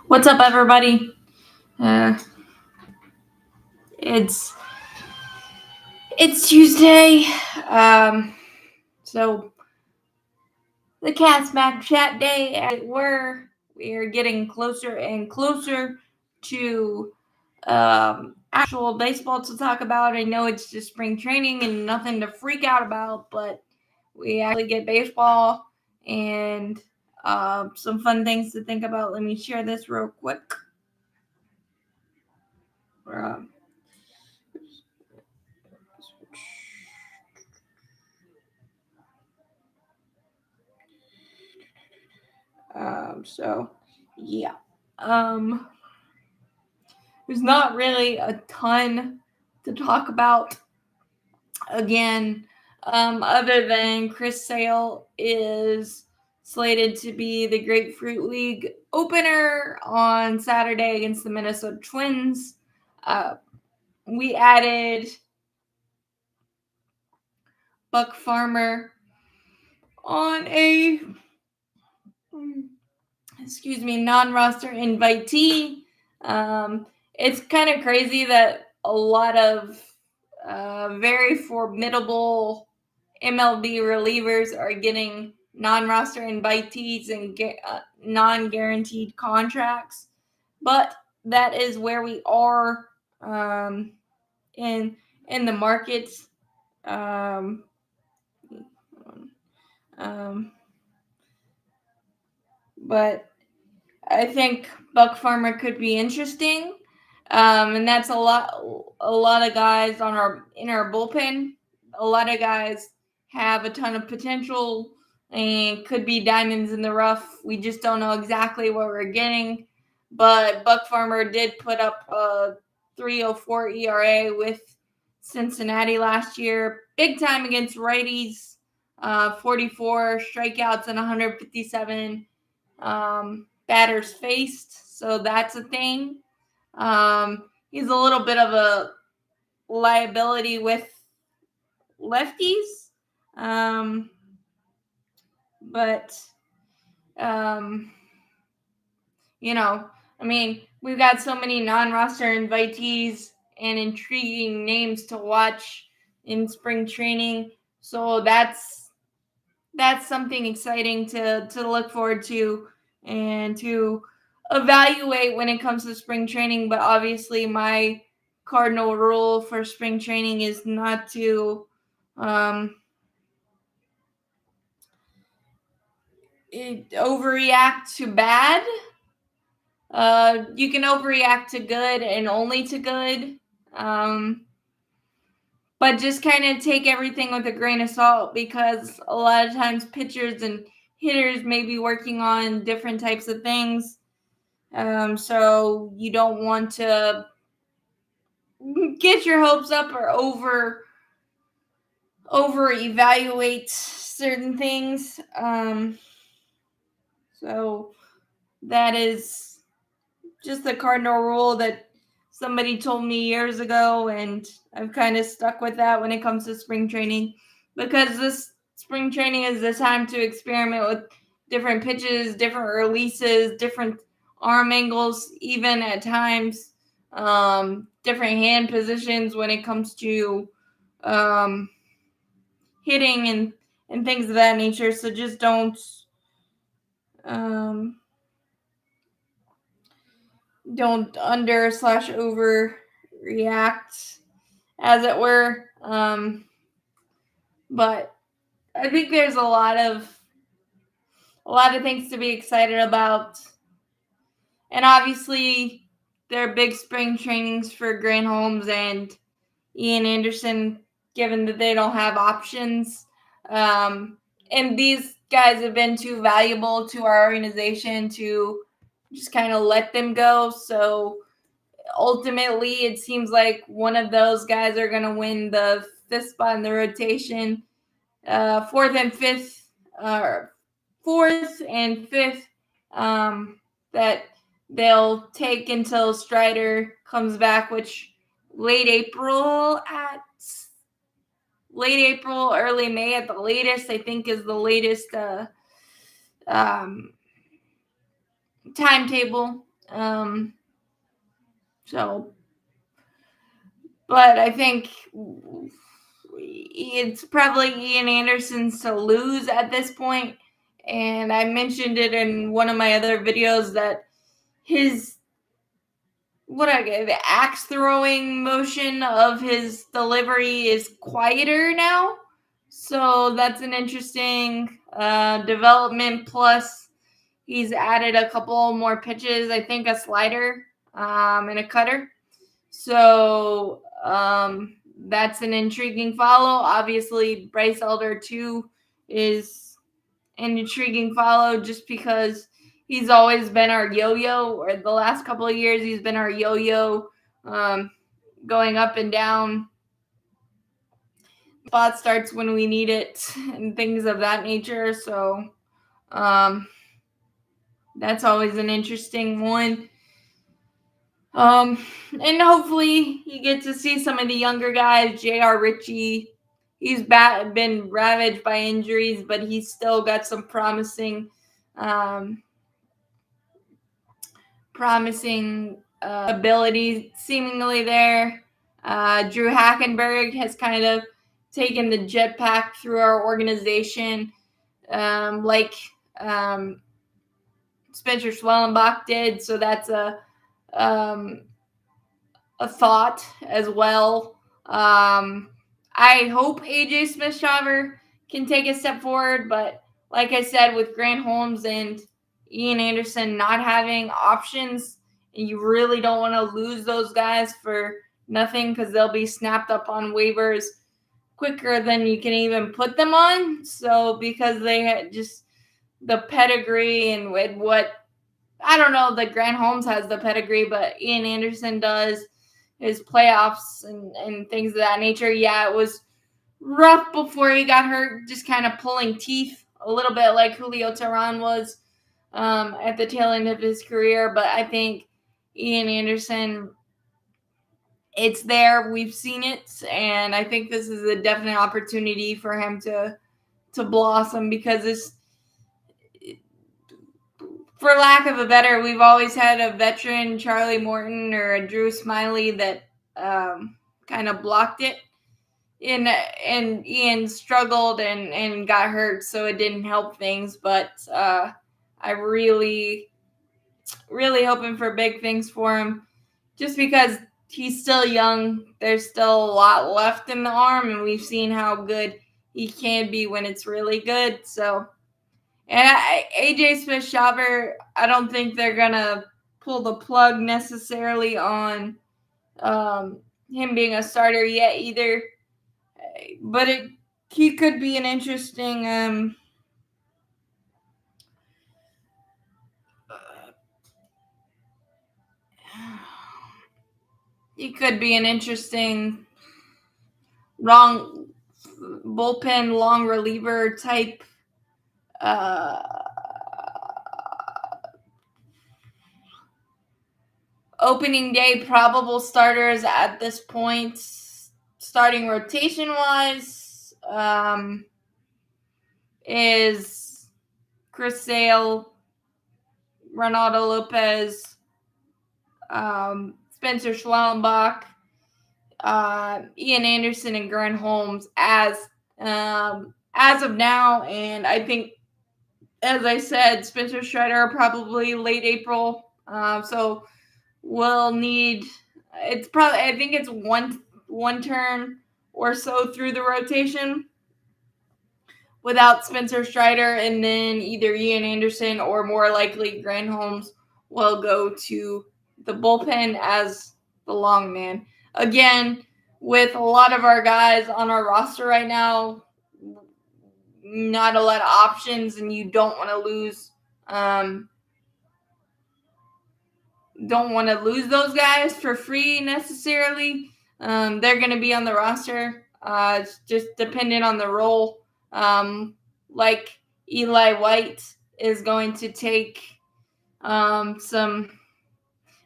What's up, everybody? Uh, it's it's Tuesday. So the Cat Smack Chat Day, as it were, we are getting closer and closer to actual baseball to talk about. I know it's just spring training and nothing to freak out about, but we actually get baseball and some fun things to think about. Let me share this real quick. So yeah. There's not really a ton to talk about again, other than Chris Sale is slated to be the Grapefruit League opener on Saturday against the Minnesota Twins. We added Buck Farmer on a non-roster invitee. It's kind of crazy that a lot of very formidable MLB relievers are getting non-roster invitees and non-guaranteed contracts, but that is where we are in the market. But I think Buck Farmer could be interesting, and that's a lot of guys in our bullpen. A lot of guys have a ton of potential and could be diamonds in the rough. We just don't know exactly what we're getting. But Buck Farmer did put up a 3.04 ERA with Cincinnati last year. Big time against righties. 44 strikeouts and 157 batters faced. So that's a thing. He's a little bit of a liability with lefties. But we've got so many non-roster invitees and intriguing names to watch in spring training. So that's something exciting to look forward to and to evaluate when it comes to spring training. But obviously my cardinal rule for spring training is not to overreact to bad. You can overreact to good and only to good. But just kind of take everything with a grain of salt, because a lot of times pitchers and hitters may be working on different types of things. So you don't want to get your hopes up or over evaluate certain things. So that is just the cardinal rule that somebody told me years ago, and I've kind of stuck with that when it comes to spring training, because this spring training is the time to experiment with different pitches, different releases, different arm angles, even at times different hand positions when it comes to hitting and things of that nature. So just don't under/over react, as it were. But I think there's a lot of things to be excited about. And obviously there are big spring trainings for Grant Holmes and Ian Anderson, given that they don't have options. And these guys have been too valuable to our organization to just kind of let them go. So ultimately, it seems like one of those guys are going to win the fifth spot in the rotation. Fourth and fifth, that they'll take until Strider comes back, which late April, early May at the latest, I think, is the latest timetable. So, but I think it's probably Ian Anderson's to lose at this point. And I mentioned it in one of my other videos that his the axe throwing motion of his delivery is quieter now. So that's an interesting development. Plus, he's added a couple more pitches. I think a slider and a cutter. So that's an intriguing follow. Obviously, Bryce Elder too is an intriguing follow just because he's always been our yo-yo, or the last couple of years he's been our yo-yo, going up and down. Spot starts when we need it and things of that nature. So that's always an interesting one. And hopefully you get to see some of the younger guys. J.R. Ritchie, he's been ravaged by injuries, but he's still got some promising ability seemingly there. Drew Hackenberg has kind of taken the jetpack through our organization, like Spencer Schwellenbach did. So that's a thought as well. I hope AJ Smith-Shawver can take a step forward, but like I said, with Grant Holmes and Ian Anderson not having options, and you really don't want to lose those guys for nothing because they'll be snapped up on waivers quicker than you can even put them on. So because they had just the pedigree and with what, I don't know that Grant Holmes has the pedigree, but Ian Anderson does, his playoffs and things of that nature. Yeah, it was rough before he got hurt, just kind of pulling teeth a little bit like Julio Teheran was at the tail end of his career. But I think Ian Anderson, it's there. We've seen it. And I think this is a definite opportunity for him to blossom because it's, for lack of a better, we've always had a veteran, Charlie Morton or a Drew Smiley, that kind of blocked it. And Ian struggled and got hurt, so it didn't help things. But I really hoping for big things for him, just because he's still young. There's still a lot left in the arm, and we've seen how good he can be when it's really good. So, and AJ Smith-Shawver, I don't think they're gonna pull the plug necessarily on him being a starter yet either. But he could be an interesting he could be an interesting bullpen long reliever type opening day probable starters at this point. Starting rotation wise, is Chris Sale, Ronaldo Lopez, Spencer Schwellenbach, Ian Anderson, and Grant Holmes as of now. And I think, as I said, Spencer Strider probably late April. So we'll need, it's probably, I think it's one turn or so through the rotation without Spencer Strider, and then either Ian Anderson or more likely Grant Holmes will go to the bullpen as the long man. Again, with a lot of our guys on our roster right now, not a lot of options, and you don't want to lose those guys for free necessarily. They're going to be on the roster. It's just dependent on the role. Like Eli White is going to take some.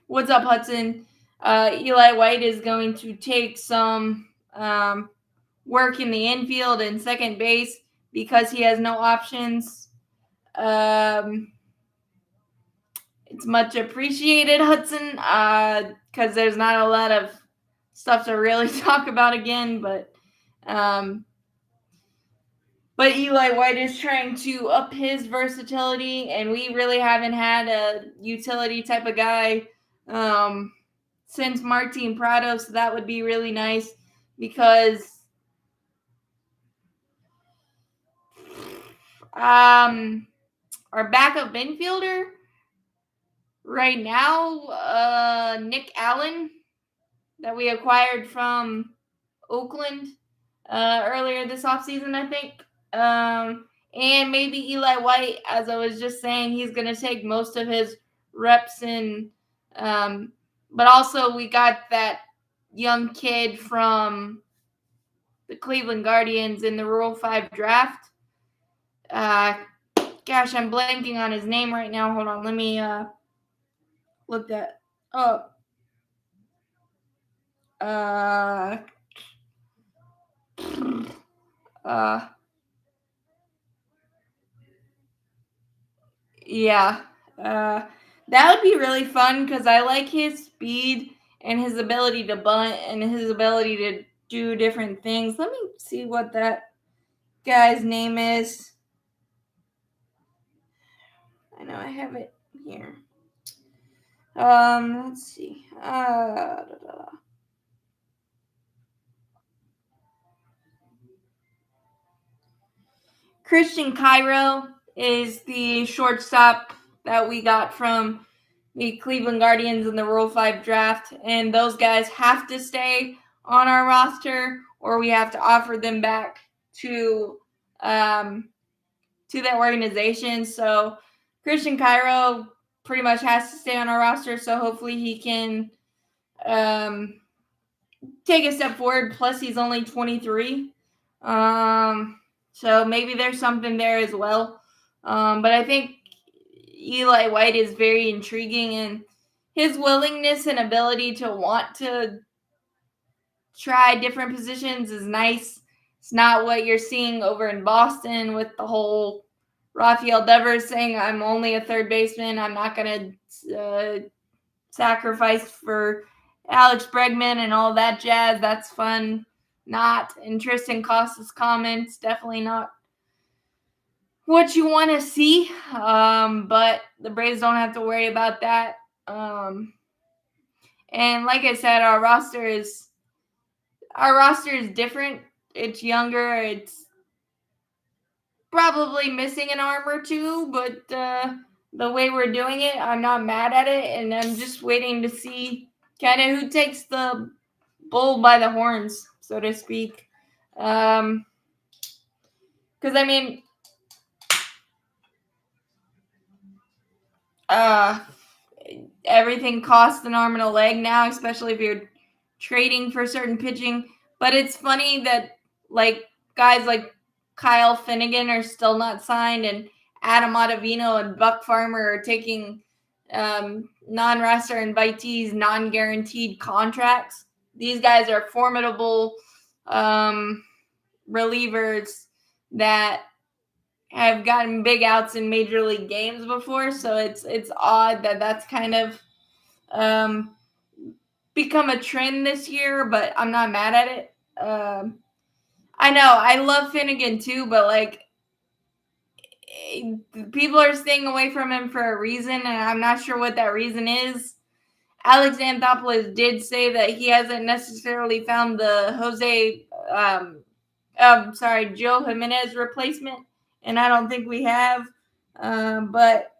What's up, Hudson? Eli White is going to take some work in the infield and second base because he has no options. It's much appreciated, Hudson, because there's not a lot of stuff to really talk about again. Um, but Eli White is trying to up his versatility, and we really haven't had a utility type of guy since Martin Prado, so that would be really nice because our backup infielder right now, Nick Allen, that we acquired from Oakland earlier this offseason, I think. And maybe Eli White, as I was just saying, he's going to take most of his reps in. But also, we got that young kid from the Cleveland Guardians in the Rule 5 draft. Gosh, I'm blanking on his name right now. Hold on. Let me look that up. Yeah. That would be really fun because I like his speed and his ability to bunt and his ability to do different things. Let me see what that guy's name is. I know I have it here. Let's see. Christian Cairo is the shortstop that we got from the Cleveland Guardians in the Rule 5 draft, and those guys have to stay on our roster or we have to offer them back to the organization. So Christian Cairo pretty much has to stay on our roster, so hopefully he can take a step forward. Plus, he's only 23. So maybe there's something there as well. But I think Eli White is very intriguing, and his willingness and ability to want to try different positions is nice. It's not what you're seeing over in Boston with the whole Rafael Devers saying, I'm only a third baseman. I'm not going to sacrifice for Alex Bregman and all that jazz. That's fun. Not interesting. Costas comments. Definitely not what you want to see. But the Braves don't have to worry about that. And like I said, our roster is different. It's younger. It's probably missing an arm or two, but the way we're doing it, I'm not mad at it, and I'm just waiting to see kind of who takes the bull by the horns, so to speak. Because I mean, everything costs an arm and a leg now, especially if you're trading for certain pitching. But it's funny that like guys like Kyle Finnegan are still not signed, and Adam Ottavino and Buck Farmer are taking non-roster invitees, non-guaranteed contracts. These guys are formidable relievers that have gotten big outs in major league games before, so it's odd that that's kind of become a trend this year, but I'm not mad at it. I know I love Finnegan too, but like people are staying away from him for a reason, and I'm not sure what that reason is. Alex Anthopoulos did say that he hasn't necessarily found the Joe Jimenez replacement, and I don't think we have. But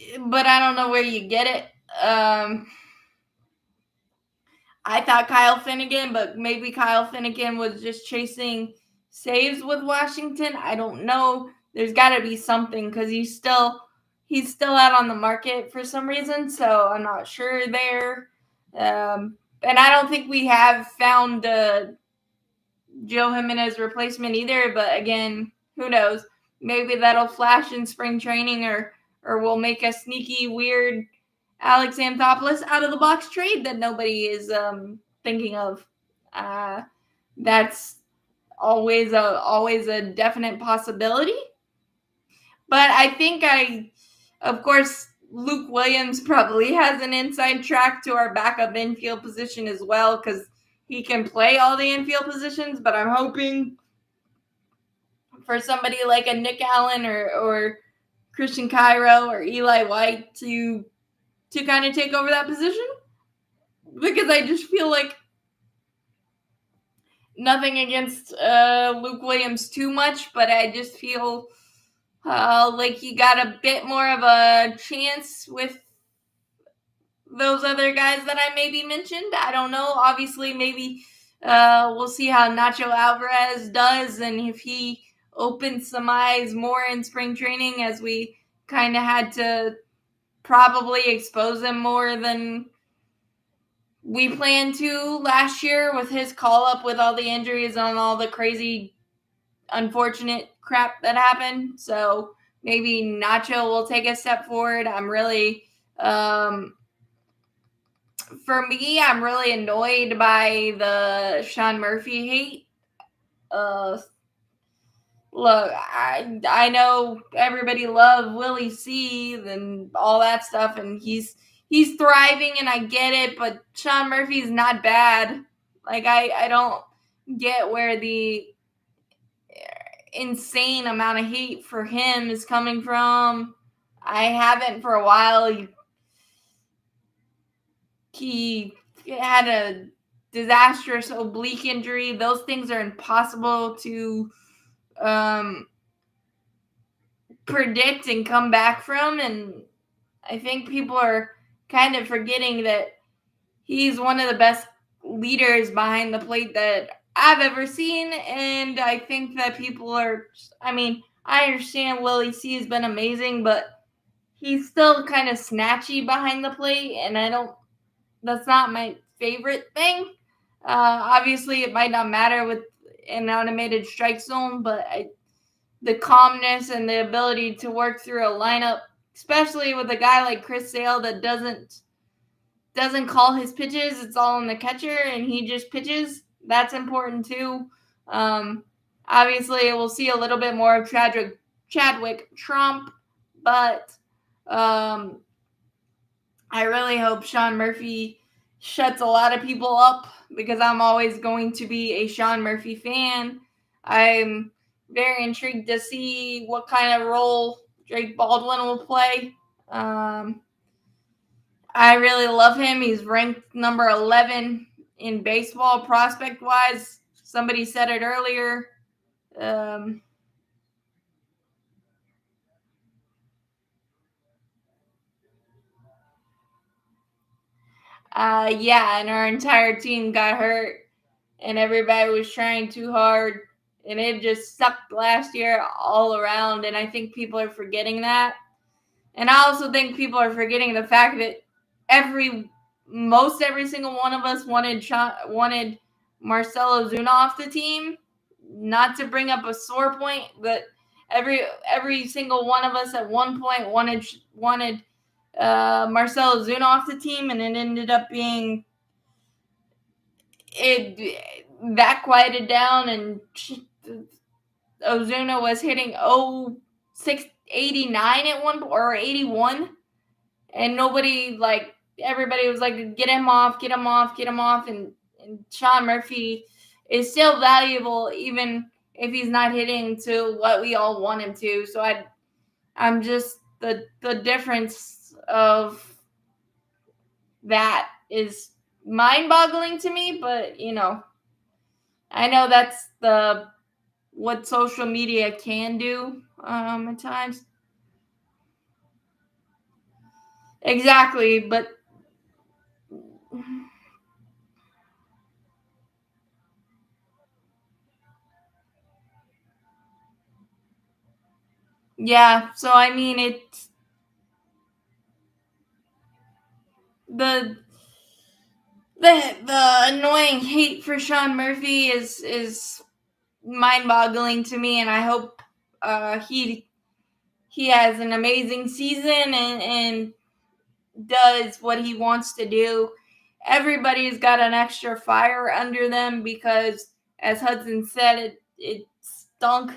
I don't know where you get it. I thought Kyle Finnegan, but maybe Kyle Finnegan was just chasing saves with Washington. I don't know. There's got to be something because he's still out on the market for some reason, so I'm not sure there. And I don't think we have found Joe Jimenez replacement either. But again, who knows? Maybe that'll flash in spring training, or we'll make a sneaky, weird Alex Anthopoulos out of the box trade that nobody is thinking of. That's always a definite possibility. But I think Of course, Luke Williams probably has an inside track to our backup infield position as well because he can play all the infield positions, but I'm hoping for somebody like a Nick Allen or Christian Cairo or Eli White to kind of take over that position, because I just feel like, nothing against Luke Williams too much, but I just feel like he got a bit more of a chance with those other guys that I maybe mentioned. I don't know. Obviously, maybe we'll see how Nacho Alvarez does and if he opens some eyes more in spring training, as we kind of had to probably expose him more than we planned to last year with his call up with all the injuries and all the crazy, unfortunate crap that happened. So maybe Nacho will take a step forward. I'm really, for me, I'm really annoyed by the Sean Murphy hate. Uh, Look, I know everybody loved Willie C and all that stuff, and he's thriving, and I get it. But Sean Murphy's not bad. Like I don't get where the insane amount of hate for him is coming from. I haven't for a while. He had a disastrous oblique injury. Those things are impossible to predict and come back from, and I think people are kind of forgetting that he's one of the best leaders behind the plate that I've ever seen. And I think that people are, I mean, I understand Willie C has been amazing, but he's still kind of snatchy behind the plate, and that's not my favorite thing. Obviously, it might not matter with an automated strike zone, but the calmness and the ability to work through a lineup, especially with a guy like Chris Sale that doesn't call his pitches. It's all on the catcher, and he just pitches. That's important too. Obviously, we'll see a little bit more of Chadwick Trump, but I really hope Sean Murphy shuts a lot of people up, because I'm always going to be a Sean Murphy fan. I'm very intrigued to see what kind of role Drake Baldwin will play. I really love him. He's ranked number 11 in baseball prospect wise. Somebody said it earlier. Yeah, and our entire team got hurt, and everybody was trying too hard, and it just sucked last year all around. And I think people are forgetting that. And I also think people are forgetting the fact that most every single one of us wanted Marcell Ozuna off the team. Not to bring up a sore point, but every single one of us at one point wanted Marcell Ozuna off the team, and it ended up being that quieted down, and Ozuna was hitting 689 at one, or 81, and everybody was like, get him off, get him off, get him off. And Sean Murphy is still valuable even if he's not hitting to what we all want him to. So I'm just, the difference of that is mind-boggling to me. But I know that's what social media can do at times. Exactly, but yeah. So I mean, it's the the annoying hate for Sean Murphy is mind-boggling to me, and I hope he has an amazing season and does what he wants to do. Everybody's got an extra fire under them because, as Hudson said, it stunk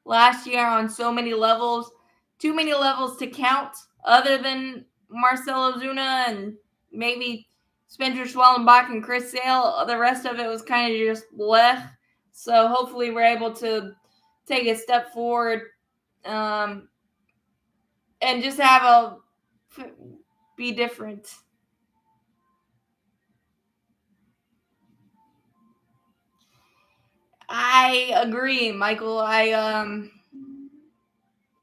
last year on so many levels. too many levels to count other than Marcell Ozuna and maybe Spencer Schwellenbach and Chris Sale. The rest of it was kind of just blech. So hopefully we're able to take a step forward, and just have be different. I agree, Michael. I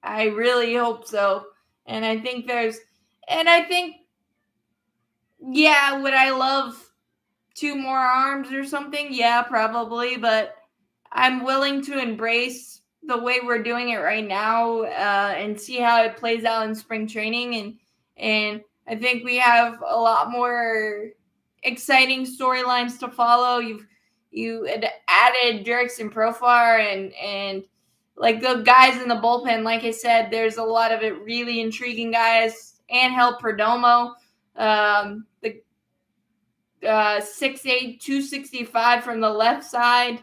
really hope so. And I think yeah, would I love two more arms or something? Yeah, probably, but I'm willing to embrace the way we're doing it right now, and see how it plays out in spring training, and I think we have a lot more exciting storylines to follow. You had added Jurickson Profar and like the guys in the bullpen. Like I said, there's a lot of it really intriguing guys. Angel Perdomo, the 6'8", 265 from the left side.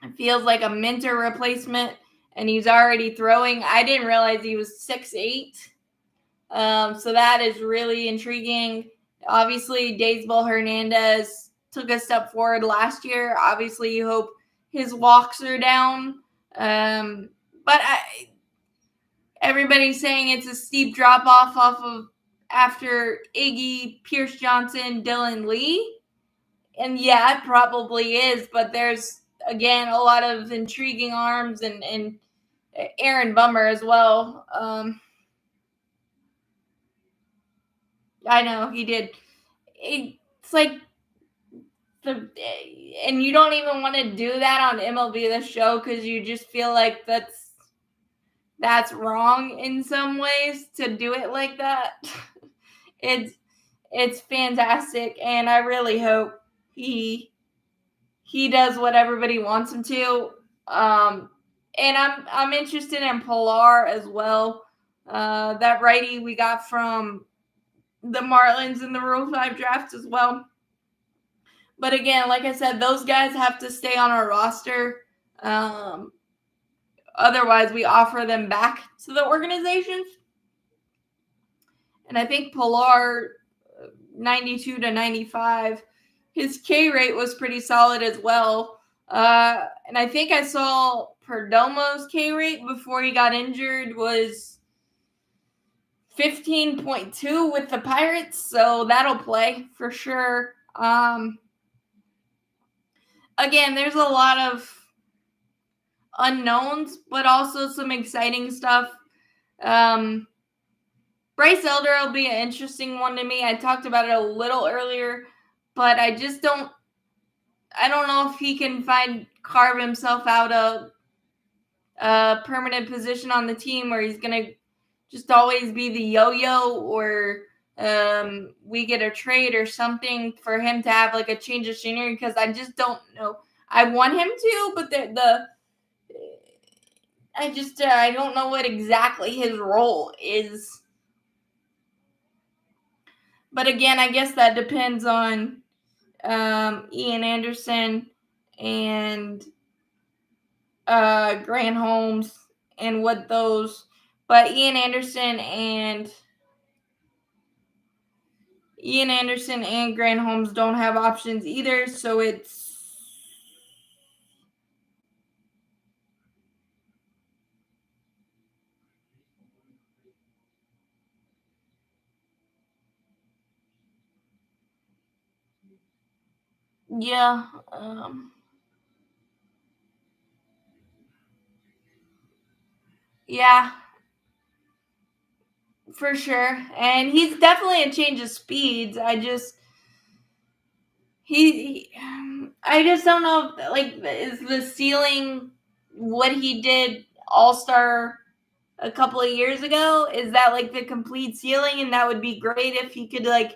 It feels like a Minter replacement, and he's already throwing. I didn't realize he was 6'8". So that is really intriguing. Obviously, Daysbel Hernandez took a step forward last year. Obviously, you hope his walks are down. But everybody's saying it's a steep drop off of after Iggy, Pierce Johnson, Dylan Lee. And yeah, it probably is, but there's again a lot of intriguing arms and Aaron Bummer as well. I know he did. It's like and you don't even want to do that on MLB The Show because you just feel like that's wrong in some ways to do it like that. it's fantastic, and I really hope he does what everybody wants him to. And I'm interested in Pilar as well. That righty we got from the Marlins in the Rule 5 draft as well. But again, like I said, those guys have to stay on our roster. Otherwise, we offer them back to the organizations. And I think Pilar, 92 to 95, his K rate was pretty solid as well. And I think I saw Perdomo's K rate before he got injured was 15.2 with the Pirates, so that'll play for sure. Again, there's a lot of unknowns, but also some exciting stuff. Bryce Elder will be an interesting one to me. I talked about it a little earlier, but I don't know if he can carve himself out a permanent position on the team, or he's going to just always be the yo-yo, or we get a trade or something for him to have like a change of scenery, because I just don't know. I want him to, but I don't know what exactly his role is. But again, I guess that depends on Ian Anderson and Grant Holmes and what those. But Ian Anderson and Grant Holmes don't have options either, so it's yeah. Yeah, for sure. And he's definitely a change of speeds. I just don't know if, like, is the ceiling what he did All-Star a couple of years ago? Is that like the complete ceiling? And that would be great if he could like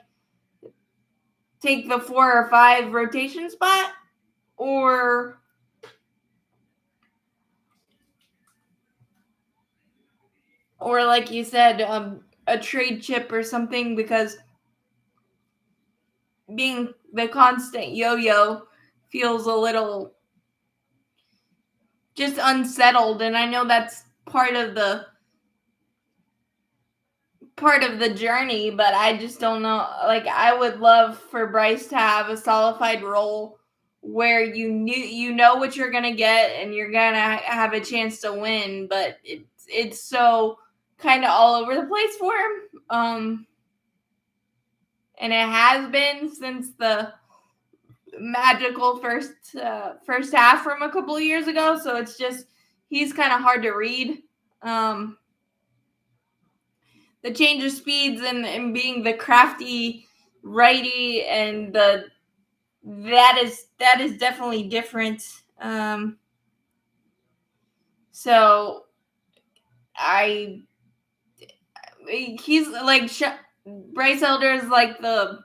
take the 4 or 5 rotation spot, or like you said, a trade chip or something, because being the constant yo-yo feels a little just unsettled. And I know that's part of the journey, but I just don't know. Like, I would love for Bryce to have a solidified role where you know what you're gonna get and you're gonna have a chance to win, but it's so kind of all over the place for him. And it has been since the magical first half from a couple of years ago. So it's just he's kind of hard to read. The change of speeds and being the crafty righty and that is definitely different. So he's like Bryce Elder is like the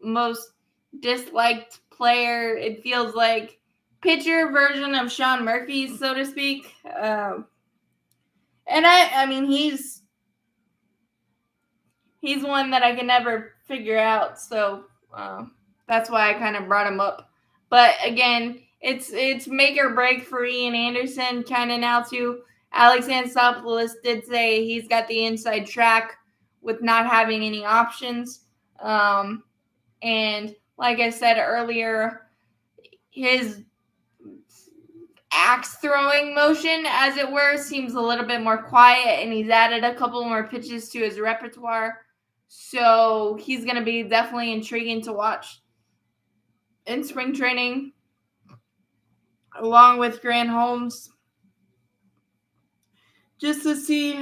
most disliked player. It feels like pitcher version of Sean Murphy, so to speak. And I mean he's one that I can never figure out. So that's why I kind of brought him up. But again, it's make or break for Ian Anderson kind of now too. Alex Anthopoulos did say he's got the inside track with not having any options. And like I said earlier, his axe throwing motion, as it were, seems a little bit more quiet, and he's added a couple more pitches to his repertoire. So he's going to be definitely intriguing to watch in spring training, along with Grant Holmes, just to see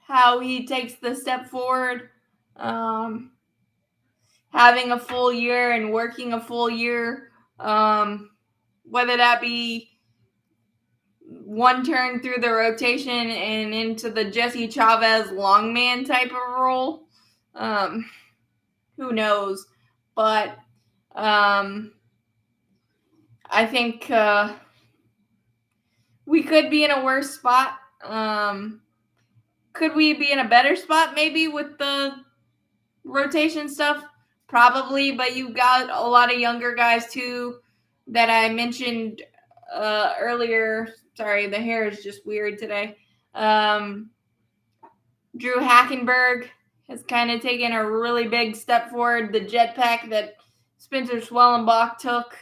how he takes the step forward. Having a full year and working a full year, whether that be one turn through the rotation and into the Jesse Chavez longman type of role. Who knows? But I think we could be in a worse spot. Could we be in a better spot maybe with the rotation stuff? Probably, but you got a lot of younger guys too that I mentioned earlier. Sorry, the hair is just weird today. Drew Hackenberg has kind of taken a really big step forward. The jetpack that Spencer Schwellenbach took.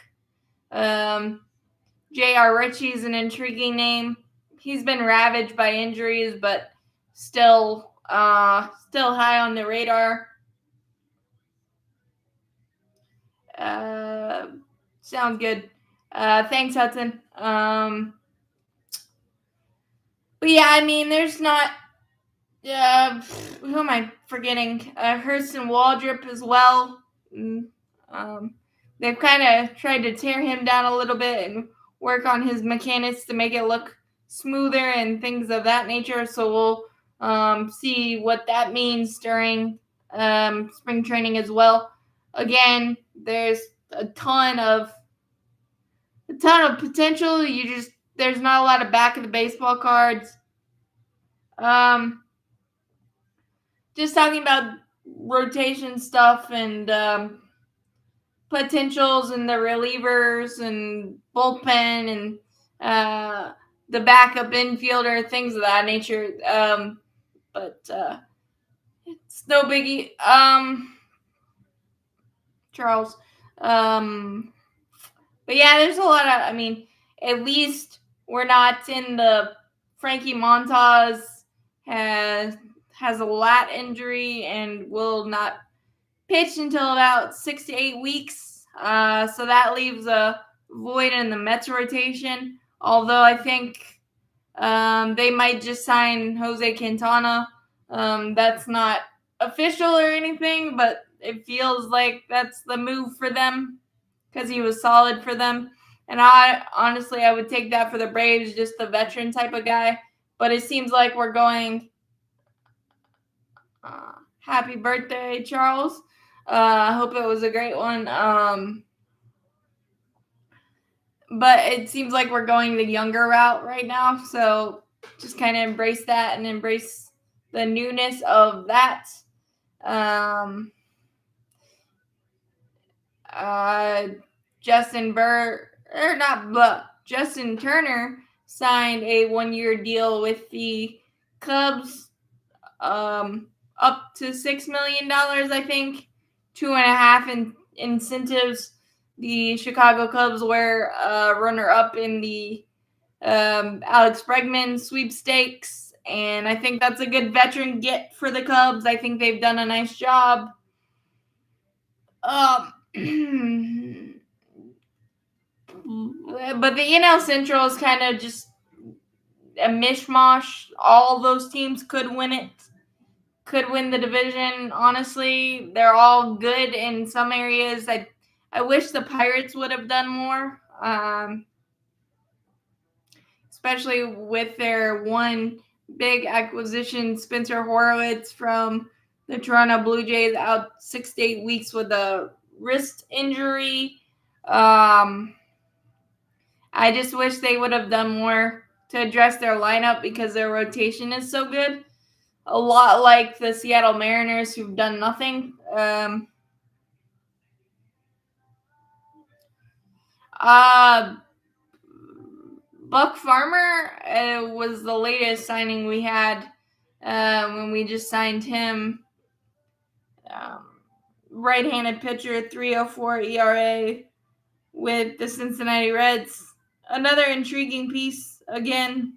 J.R. Ritchie's an intriguing name. He's been ravaged by injuries, but still high on the radar. Sounds good. Thanks, Hudson. But yeah, I mean, there's not. Who am I forgetting? Hurston Waldrop as well. They've kind of tried to tear him down a little bit and work on his mechanics to make it look smoother and things of that nature. So we'll see what that means during spring training as well. Again, there's a ton of potential. There's not a lot of back of the baseball cards. Just talking about rotation stuff and potentials and the relievers and bullpen and the backup infielder, things of that nature. But it's no biggie. Charles. But yeah, there's a lot of, I mean, at least we're not in the Frankie Montas has a lat injury and will not pitch until about 6 to 8 weeks. So that leaves a void in the Mets rotation. Although I think they might just sign Jose Quintana. That's not official or anything, but it feels like that's the move for them because he was solid for them. And I would take that for the Braves, just the veteran type of guy. But it seems like we're going. Happy birthday, Charles. I hope it was a great one. But it seems like we're going the younger route right now. So just kind of embrace that and embrace the newness of that. Justin Turner signed a 1-year deal with the Cubs, up to $6 million, I think. 2.5 in incentives. The Chicago Cubs were runner-up in the Alex Bregman sweepstakes, and I think that's a good veteran get for the Cubs. I think they've done a nice job. But the NL Central is kind of just a mishmash. All those teams could win it, could win the division. Honestly, they're all good in some areas. I wish the Pirates would have done more, especially with their one big acquisition, Spencer Horwitz from the Toronto Blue Jays, out 6 to 8 weeks with a wrist injury. I just wish they would have done more to address their lineup because their rotation is so good. A lot like the Seattle Mariners, who've done nothing. Buck Farmer was the latest signing we had when we just signed him. Right-handed pitcher, 3.04 ERA with the Cincinnati Reds. Another intriguing piece again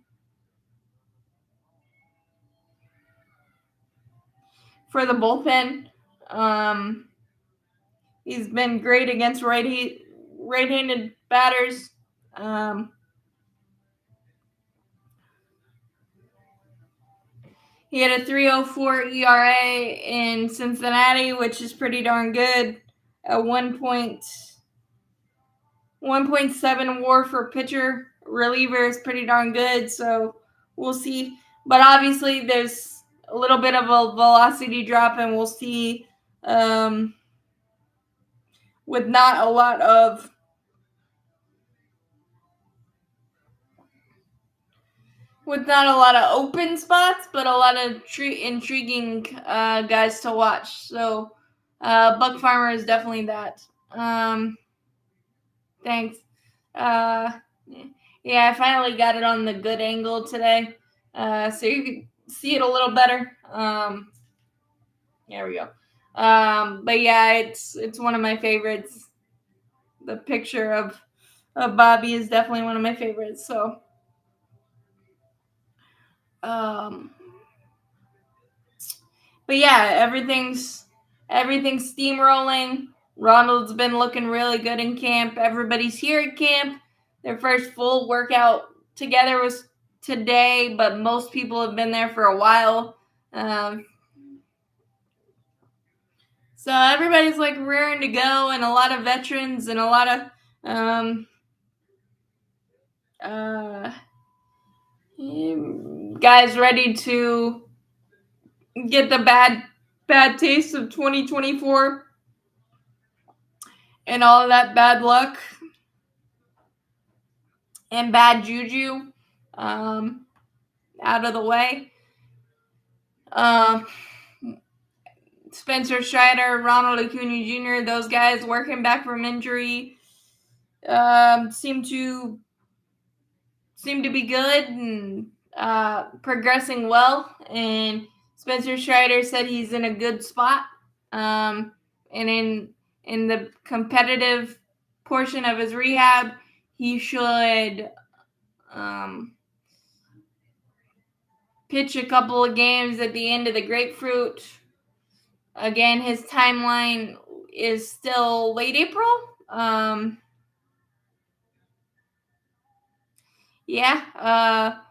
for the bullpen. He's been great against right-handed batters. He had a 3.04 ERA in Cincinnati, which is pretty darn good. A 1.7 WAR for pitcher. Reliever is pretty darn good, so we'll see. But obviously, there's a little bit of a velocity drop, and we'll see with not a lot of open spots, but a lot of intriguing guys to watch. So Buck Farmer is definitely that. Thanks. Yeah, I finally got it on the good angle today, so you can see it a little better. There we go. But yeah, it's one of my favorites. The picture of Bobby is definitely one of my favorites. So, but yeah, everything's steamrolling. Ronald's been looking really good in camp. Everybody's here at camp. Their first full workout together was today, but most people have been there for a while. So everybody's like raring to go, and a lot of veterans and a lot of guys ready to get the bad taste of 2024 and all of that bad luck and bad juju out of the way. Spencer Strider, Ronald Acuna Jr., those guys working back from injury seem to be good and progressing well. And Spencer Strider said he's in a good spot. And in the competitive portion of his rehab, he should pitch a couple of games at the end of the Grapefruit. Again, his timeline is still late April. Yeah.